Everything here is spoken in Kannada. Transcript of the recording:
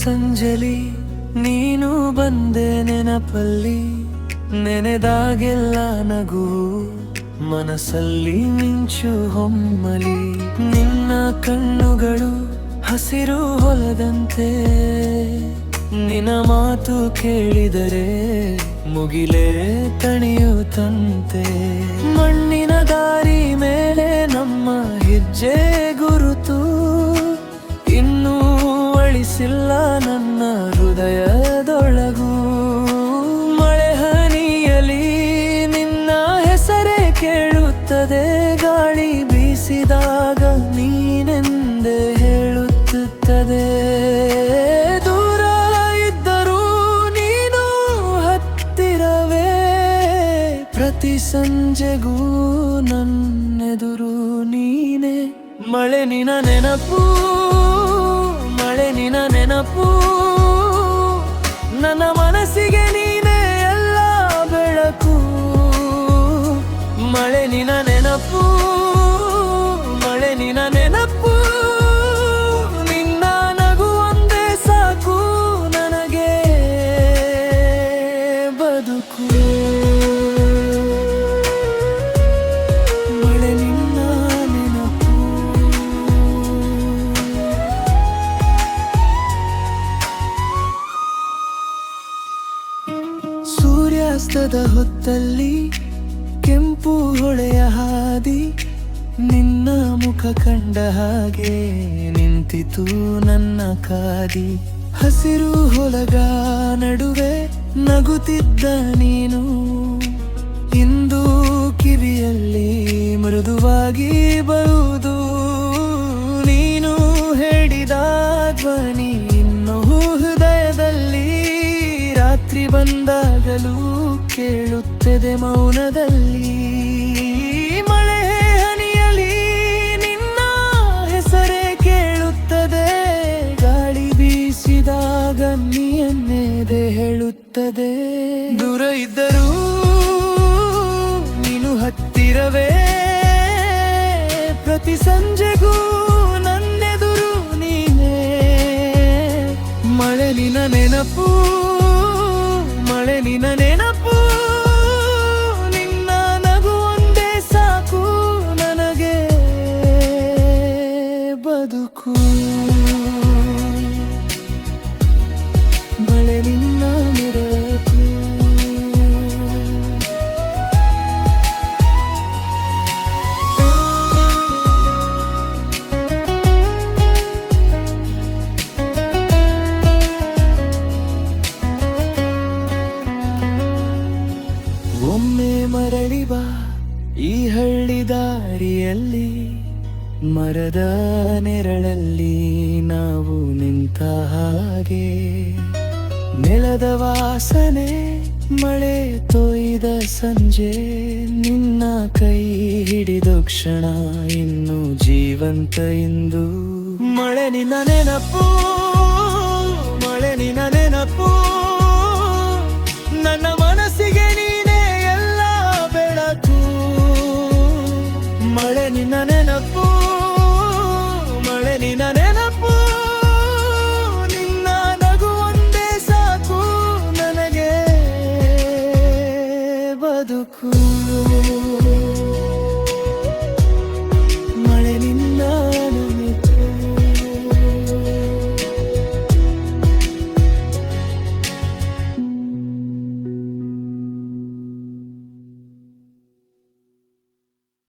ಸಂಜಲಿ ನೀನು ಬಂದೆ ನೆನಪಲ್ಲಿ, ನೆನೆದಾಗೆಲ್ಲ ನಗು ಮನಸ್ಸಲ್ಲಿ ಮಿಂಚು ಹೊಮ್ಮಲಿ. ನಿನ್ನ ಕಣ್ಣುಗಳು ಹಸಿರು ಹೊಲದಂತೆ, ನಿನ್ನ ಮಾತು ಕೇಳಿದರೆ ಮುಗಿಲೇ ತಣಿಯುತ್ತಂತೆ. ಮಣ್ಣಿನ ದಾರಿ ಮೇಲೆ ನಮ್ಮ ಹೆಜ್ಜೆ ಗುರುತು ಇನ್ನೂ ಅಳಿಸಿಲ್ಲ ನನ್ನ ಹೃದಯದೊಳಗೂ. ಮಳೆ ಹನಿಯಲಿ ನಿನ್ನ ಹೆಸರೇ ಕೇಳುತ್ತದೆ, ಗಾಳಿ ಬೀಸಿದಾಗ ನೀನೆಂದೇ ಹೇಳುತ್ತದೆ. ದೂರ ಇದ್ದರೂ ನೀನು ಹತ್ತಿರವೇ, ಪ್ರತಿ ಸಂಜೆಗೂ ನನ್ನೆದುರು ನೀನೆ. ಮಳೆ ನಿನ ನೆನಪು, ಮಳೆ ನಿನ ನೆನಪು, ನನ್ನ ಮನಸ್ಸಿಗೆ ನೀನೇ ಎಲ್ಲ ಬೆಳಕು. ಮಳೆ ನಿನ ನೆನಪು, ಮಳೆ ನಿನ ನೆನಪು, ನಿನ್ನ ನಗು ಒಂದೇ ಸಾಕು ನನಗೆ ಬದುಕು. ಮಳೆ ನಿನ್ನ ನೆನಪು. ಸೂರ್ಯಾಸ್ತದ ಹೊತ್ತಲ್ಲಿ ಕೆಂಪು ಹೊಳೆಯ ಹಾದಿ, ನಿನ್ನ ಮುಖ ಕಂಡ ಹಾಗೆ ನಿಂತಿತು ನನ್ನ ಕಾದಿ. ಹಸಿರು ಹೊಲಗ ನಡುವೆ ನಗುತ್ತಿದ್ದ ನೀನು, ಇಂದು ಕಿವಿಯಲ್ಲಿ ಮೃದುವಾಗಿ ಬರುವುದು ನೀನು ಹೇಳಿದ ಧ್ವನಿ. ಇನ್ನು ಹೃದಯದಲ್ಲಿ ರಾತ್ರಿ ಬಂದಾಗಲೂ ಕೇಳುತ್ತದೆ ಮೌನದಲ್ಲಿ. ಮಳೆ ಹನಿಯಲಿ ನಿನ್ನ ಹೆಸರೇ ಕೇಳುತ್ತದೆ, ಗಾಳಿ ಬೀಸಿದಾಗ ನೀನೆದೆ ಹೇಳುತ್ತದೆ. ದೂರ ಇದ್ದರೂ ನೀನು ಹತ್ತಿರವೇ, ಪ್ರತಿ ಸಂಜೆಗೂ ನನ್ನೆದುರು ನೀನೇ. ಮಳೆ ನಿನ ನೆನಪು, ಮಳೆ ನಿನ ನೆನಪು, ನಿನ್ನ ನಗು ಒಂದೇ ಸಾಕು ನನಗೆ ಬದುಕು. ಮಳೆ ನಿನ್ನ ನೆನಪು. ಒಮ್ಮೆ ಮರಳಿ ಬಾ ಈ ಹಳ್ಳಿ ದಾರಿಯಲ್ಲಿ, ಮರದ ನೆರಳಲ್ಲಿ ನಾವು ನಿಂತ ಹಾಗೆ. ನೆಲದ ವಾಸನೆ ಮಳೆ ತೊಯ್ದ ಸಂಜೆ, ನಿನ್ನ ಕೈ ಹಿಡಿದ ಕ್ಷಣ ಇನ್ನು ಜೀವಂತ ಇಂದು. ಮಳೆ ನಿನ್ನ ನೆನಪು, ಮಳೆ ನಿನ್ನ ನೆನಪು, ನನ್ನ ಮನಸ್ಸಿಗೆ ನೀನೇ ಎಲ್ಲ ಬೆಳಕು. ಮಳೆ ನಿನ್ನ ನೆನಪು, ಮಳೆ ನಿನ್ನ ನೆನಪು, ನಿನ್ನ ನಗು ಒಂದೇ ಸಾಕು ನನಗೆ ಬದುಕು.